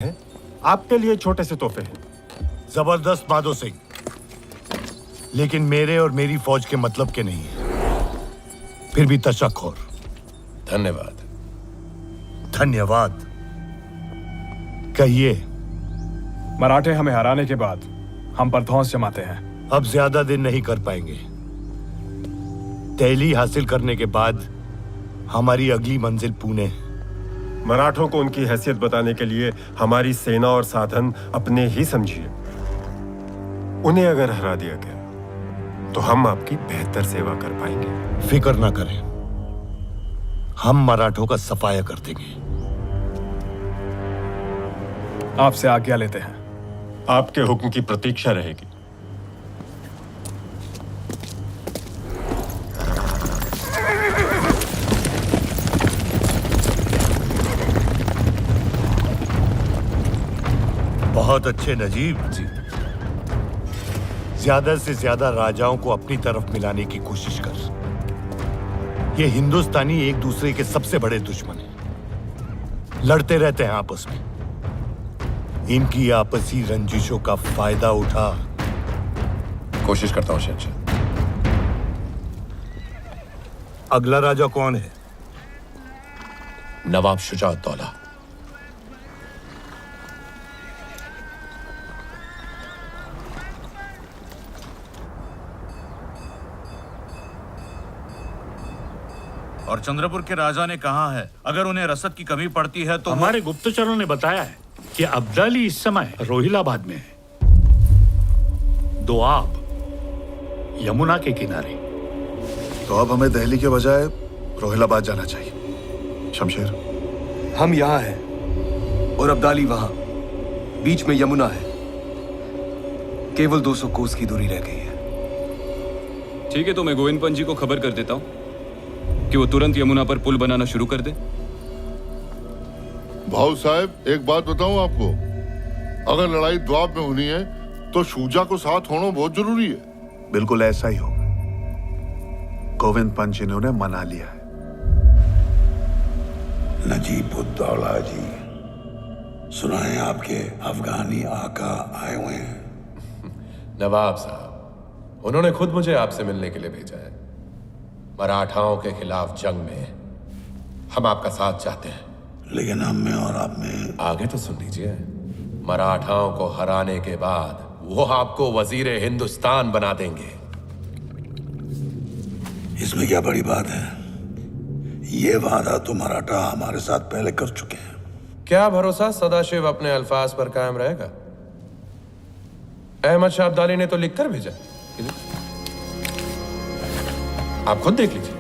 हैं आपके लिए छोटे से तोहफे हैं। जबरदस्त माधो सिंह, लेकिन मेरे और मेरी फौज के मतलब के नहीं है। फिर भी तशक्कुर। धन्यवाद। धन्यवाद कहिए। मराठे हमें हराने के बाद हम पर धौंस जमाते हैं। अब ज्यादा दिन नहीं कर पाएंगे। दिल्ली हासिल करने के बाद हमारी अगली मंजिल पुणे है। मराठों को उनकी हैसियत बताने के लिए हमारी सेना और साधन अपने ही समझिए। उन्हें अगर हरा दिया गया तो हम आपकी बेहतर सेवा कर पाएंगे। फिक्र ना करें, हम मराठों का सफाया कर देंगे। आपसे आज्ञा लेते हैं। आपके हुक्म की प्रतीक्षा रहेगी। बहुत अच्छे नजीब जी। ज्यादा से ज्यादा राजाओं को अपनी तरफ मिलाने की कोशिश कर। ये हिंदुस्तानी एक दूसरे के सबसे बड़े दुश्मन हैं। लड़ते रहते हैं आपस में। इनकी आपसी रंजिशों का फायदा उठा। कोशिश करता हूं शहंशाह। अगला राजा कौन है? नवाब शुजाउद्दौला। और चंद्रपुर के राजा ने कहा है अगर उन्हें रसद की कमी पड़ती है तो हमारे गुप्तचरों ने बताया है कि अब्दाली इस समय रोहिलाबाद में है, दोआब यमुना के किनारे। तो अब हमें दिल्ली के बजाय रोहिलाबाद जाना चाहिए। शमशेर, हम यहाँ हैं और अब्दाली वहां, बीच में यमुना है। केवल 200 कोस की दूरी रह गई है। ठीक है, तो मैं गोविंद पंत जी को खबर कर देता हूँ कि वो तुरंत यमुना पर पुल बनाना शुरू कर दे। भाऊ साहब, एक बात बताऊं आपको, अगर लड़ाई द्वाब में होनी है तो शुजा को साथ होना बहुत जरूरी है। बिल्कुल ऐसा ही होगा। गोविंद पंत जी ने उन्हें मना लिया है। नजीबुद्दौला जी, सुना है आपके अफगानी आका आए हुए हैं। नवाब साहब, उन्होंने खुद मुझे आपसे मिलने के लिए भेजा है। मराठाओं के खिलाफ जंग में हम आपका साथ चाहते हैं। लेकिन हम में और आप में आगे तो सुन लीजिए। मराठाओं को हराने के बाद वो आपको वजीर हिंदुस्तान बना देंगे। इसमें क्या बड़ी बात है? ये वादा तो मराठा हमारे साथ पहले कर चुके हैं। क्या भरोसा सदाशिव अपने अल्फाज पर कायम रहेगा? अहमद शाह अब्दाली ने तो लिखकर भेजा। आप खुद देख लीजिए।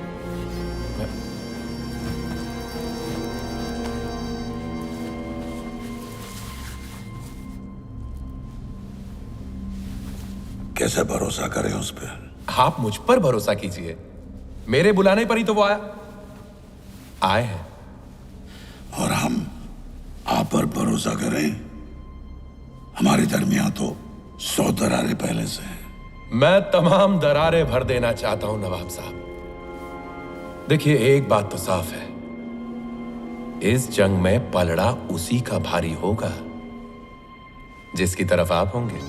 कैसे भरोसा करें उस पर? आप मुझ पर भरोसा कीजिए। मेरे बुलाने पर ही तो वो आए हैं। और हम आप पर भरोसा करें? हमारे दरमियान तो 100 दरारें पहले से हैं। मैं तमाम दरारें भर देना चाहता हूं नवाब साहब। देखिए, एक बात तो साफ है, इस जंग में पलड़ा उसी का भारी होगा जिसकी तरफ आप होंगे।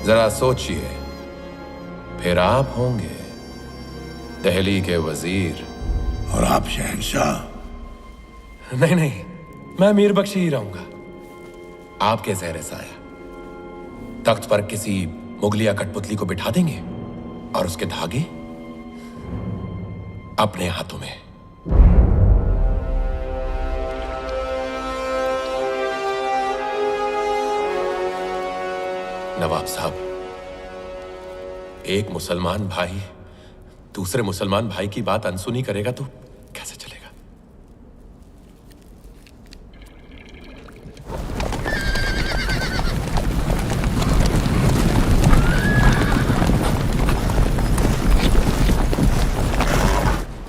जरा सोचिए, फिर आप होंगे दिल्ली के वजीर। और आप शहंशाह? नहीं नहीं, मैं मीर बख्शी ही रहूंगा, आपके ज़ेरे साया। तख्त पर किसी मुगलिया कठपुतली को बिठा देंगे और उसके धागे अपने हाथों में। नवाब साहब, एक मुसलमान भाई दूसरे मुसलमान भाई की बात अनसुनी करेगा तो कैसे चलेगा?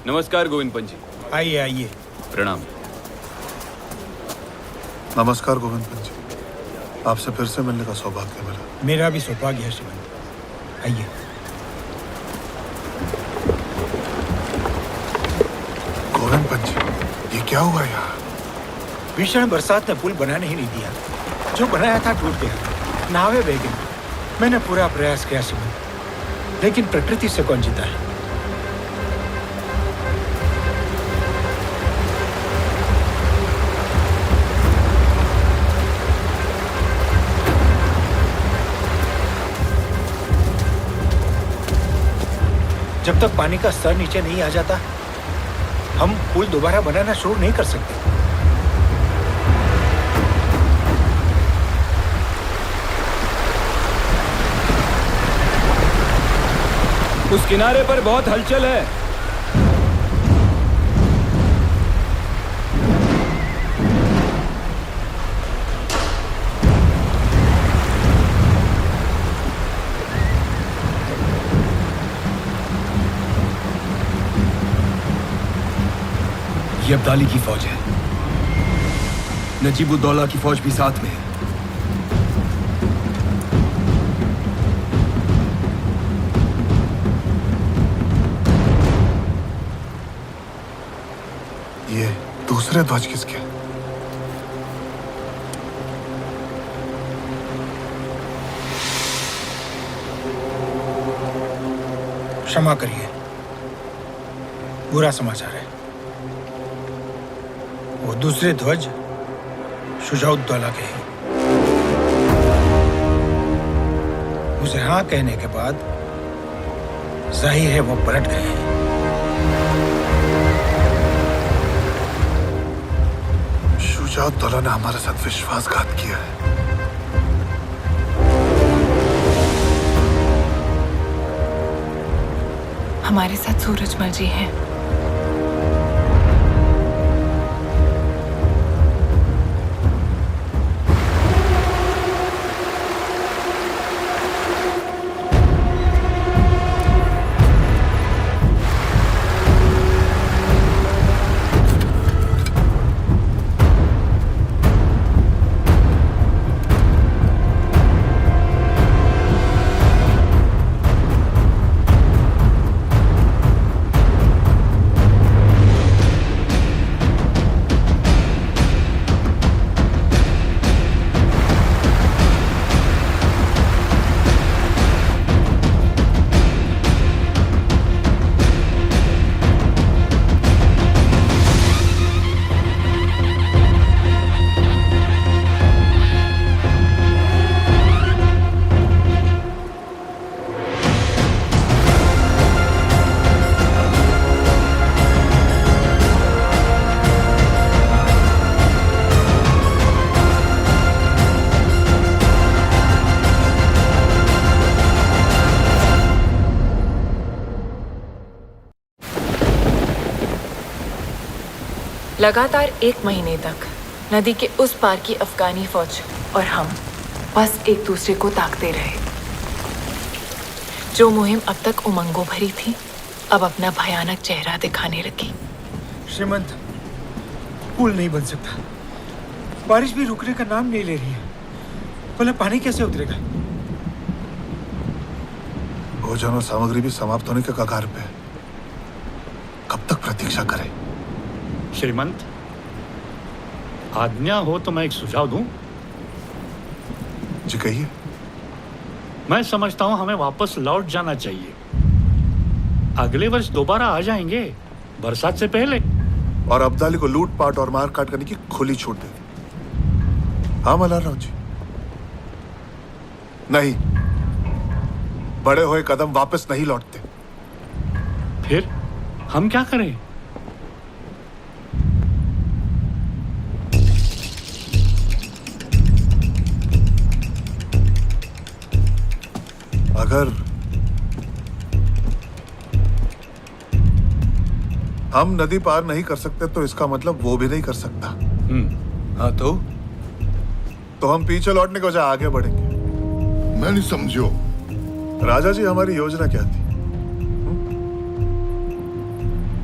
नमस्कार गोविंद पंत जी। आइए आइए। प्रणाम। नमस्कार गोविंद पंत जी, आपसे फिर से मिलने का सौभाग्य मिला। मेरा भी सौभाग्य है शिवन। आइए। गोविंद पंत जी, ये क्या हुआ यहाँ? भीषण बरसात ने पुल बनाने ही नहीं दिया। जो बनाया था टूट गया, नावें बह गई। मैंने पूरा प्रयास किया श्रीमंत, लेकिन प्रकृति से कौन जीता है? जब तक पानी का स्तर नीचे नहीं आ जाता, हम पुल दोबारा बनाना शुरू नहीं कर सकते। उस किनारे पर बहुत हलचल है। ये अब्दाली की फौज है। नजीबुद्दौला की फौज भी साथ में है। ये दूसरे ध्वज किसके? क्षमा करिए, बुरा समाचार है। वो दूसरे ध्वज शुजाउद्दौला के हैं। उसे हाँ कहने के बाद जाहिर है वो पलट गए हैं। शुजाउद्दौला ने हमारे साथ विश्वासघात किया है। हमारे साथ सूरजमल जी हैं। लगातार 1 महीने तक नदी के उस पार की अफगानी फौज और हम बस एक दूसरे को ताकते रहे। जो मुहिम अब तक उमंगों भरी थी, अब अपना भयानक चेहरा दिखाने लगी। श्रीमंत, पुल नहीं बन सकता। बारिश भी रुकने का नाम नहीं ले रही है। भला पानी कैसे उतरेगा? भोजन और सामग्री भी समाप्त होने के कगार पे। कब तक प्रतीक्षा करें? श्रीमंत, आज्ञा हो तो मैं एक सुझाव दूं? जी कहिए। मैं समझता हूं हमें वापस लौट जाना चाहिए। अगले वर्ष दोबारा आ जाएंगे, बरसात से पहले। और अब्दाली को लूटपाट और मारकाट करने की खुली छूट दे दी। हाँ मल्हारराव जी? नहीं, बड़े हुए कदम वापस नहीं लौटते। फिर हम क्या करें? अगर हम नदी पार नहीं कर सकते तो इसका मतलब वो भी नहीं कर सकता। हाँ तो हम पीछे लौटने के बजाय आगे बढ़ेंगे। मैं नहीं समझो। राजा जी, हमारी योजना क्या थी?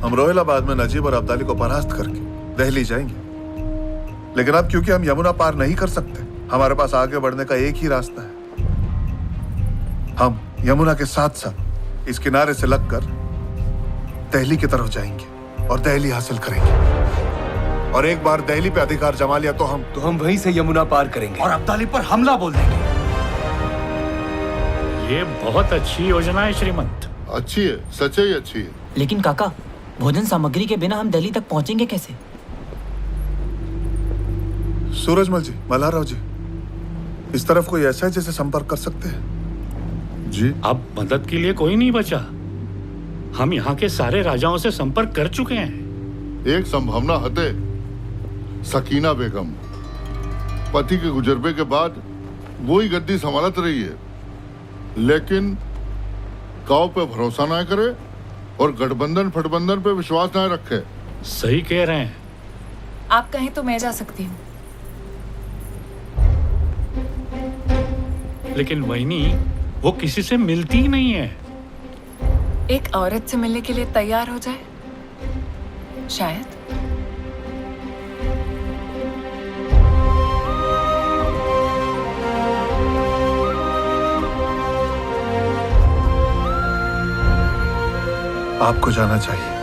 हम रोहिलाबाद में नजीब और अब्दाली को परास्त करके दिल्ली जाएंगे। लेकिन अब क्योंकि हम यमुना पार नहीं कर सकते, हमारे पास आगे बढ़ने का एक ही रास्ता है। हम यमुना के साथ साथ इस किनारे से लगकर दिल्ली की तरफ जाएंगे और दिल्ली हासिल करेंगे। और एक बार दिल्ली पे अधिकार जमा लिया तो हम वहीं से यमुना पार करेंगे और अब्दाली पर हमला बोल देंगे। ये बहुत अच्छी योजना है श्रीमंत। अच्छी है, सच्चाई ही अच्छी है। लेकिन काका, भोजन सामग्री के बिना हम दिल्ली तक पहुंचेंगे कैसे? सूरजमल जी, मल्हारराव जी, इस तरफ कोई ऐसा है जिसे संपर्क कर सकते हैं? जी, अब मदद के लिए कोई नहीं बचा। हम यहाँ के सारे राजाओं से संपर्क कर चुके हैं। एक संभावना हते, सकीना बेगम पति के गुजरबे के बाद वो ही गद्दी संभालत रही है, लेकिन काव पे भरोसा ना करे और गठबंधन फटबंधन पे विश्वास ना रखे। सही कह रहे हैं। आप कहें तो मैं जा सकती हूँ। लेकिन वहीनी, वो किसी से मिलती ही नहीं है। एक औरत से मिलने के लिए तैयार हो जाए, शायद। आपको जाना चाहिए।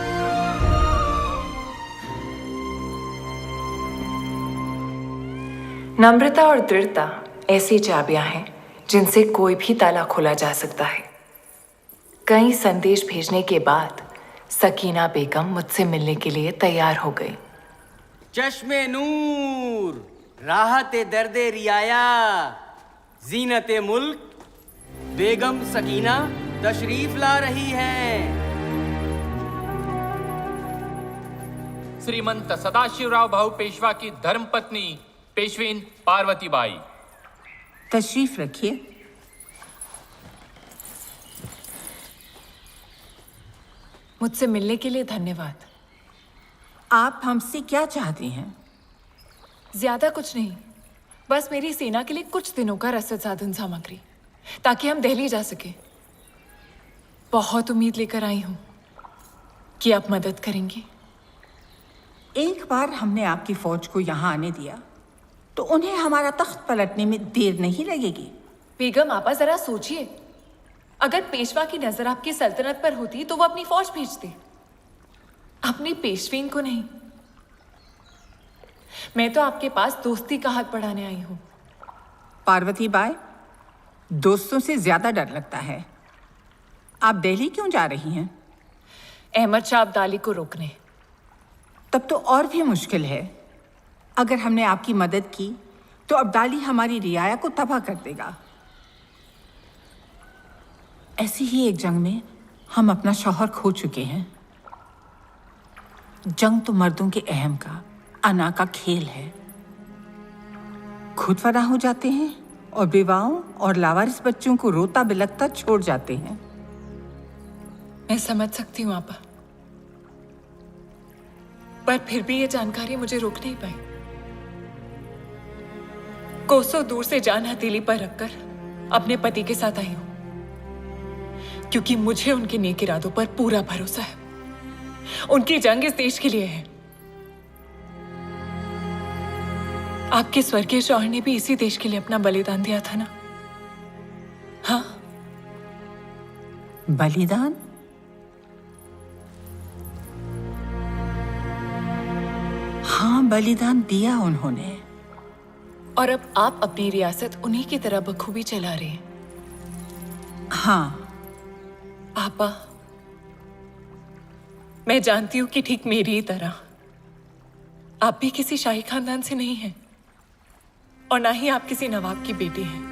नम्रता और दृढ़ता ऐसी चाबियां हैं जिनसे कोई भी ताला खोला जा सकता है। कई संदेश भेजने के बाद सकीना बेगम मुझसे मिलने के लिए तैयार हो गई। चश्मे नूर, राहते दर्दे रियाया, जीनते मुल्क, बेगम सकीना तशरीफ ला रही है। श्रीमंत सदाशिवराव भाऊ पेशवा की धर्मपत्नी पेशवीन पार्वती बाई। तशरीफ रखिए। मुझसे मिलने के लिए धन्यवाद। आप हमसे क्या चाहती हैं? ज्यादा कुछ नहीं, बस मेरी सेना के लिए कुछ दिनों का रसद साधन सामग्री, ताकि हम दिल्ली जा सके। बहुत उम्मीद लेकर आई हूं कि आप मदद करेंगी। एक बार हमने आपकी फौज को यहाँ आने दिया तो उन्हें हमारा तख्त पलटने में देर नहीं लगेगी। बेगम आपा, जरा सोचिए, अगर पेशवा की नजर आपकी सल्तनत पर होती तो वो अपनी फौज भेजते, अपनी पेशवीन को नहीं। मैं तो आपके पास दोस्ती का हाथ बढ़ाने आई हूं। पार्वती बाई, दोस्तों से ज्यादा डर लगता है। आप दिल्ली क्यों जा रही हैं? अहमद शाह अब्दाली को रोकने। तब तो और भी मुश्किल है। अगर हमने आपकी मदद की तो अब्दाली हमारी रियाया को तबाह कर देगा। ऐसी ही एक जंग में हम अपना शौहर खो चुके हैं। जंग तो मर्दों के अहम का, अना का खेल है। खुद फना हो जाते हैं और विवाहों और लावारिस बच्चों को रोता बिलखता छोड़ जाते हैं। मैं समझ सकती हूँ आपा, पर फिर भी ये जानकारी मुझे रोक नहीं पाई। कोसों दूर से जान हथेली पर रखकर अपने पति के साथ आई हूं, क्योंकि मुझे उनके नेक इरादों पर पूरा भरोसा है। उनकी जंग इस देश के लिए है। आपके स्वर्गीय शौहर ने भी इसी देश के लिए अपना बलिदान दिया था ना? हाँ। बलिदान? हाँ, बलिदान दिया उन्होंने। और अब आप अपनी रियासत उन्हीं की तरह बखूबी चला रहे हैं। हाँ। आपा, मैं जानती हूं कि ठीक मेरी ही तरह आप भी किसी शाही खानदान से नहीं हैं, और ना ही आप किसी नवाब की बेटी हैं।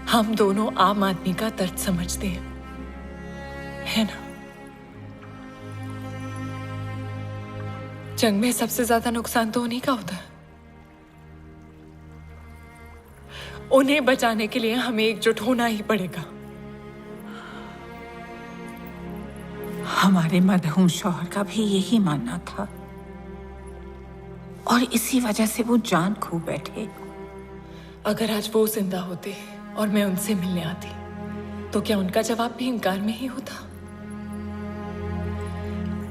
हम दोनों आम आदमी का दर्द समझते हैं, है ना? जंग में सबसे ज्यादा नुकसान तो उन्हीं का होता है। उन्हें बचाने के लिए हमें एकजुट होना ही पड़ेगा। हमारे मरहूम शौहर का भी यही मानना था, और इसी वजह से वो जान खो बैठे। अगर आज वो जिंदा होते और मैं उनसे मिलने आती, तो क्या उनका जवाब भी इनकार में ही होता?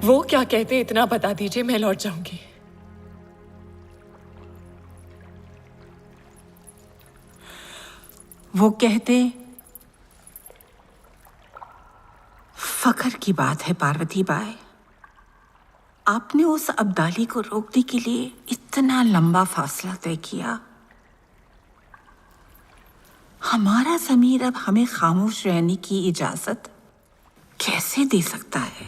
वो क्या कहते इतना बता दीजिए, मैं लौट जाऊंगी। वो कहते, फख्र की बात है पार्वती बाई, आपने उस अब्दाली को रोकने के लिए इतना लंबा फासला तय किया। हमारा ज़मीर अब हमें खामोश रहने की इजाजत कैसे दे सकता है?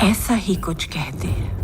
ऐसा ही कुछ कहते हैं।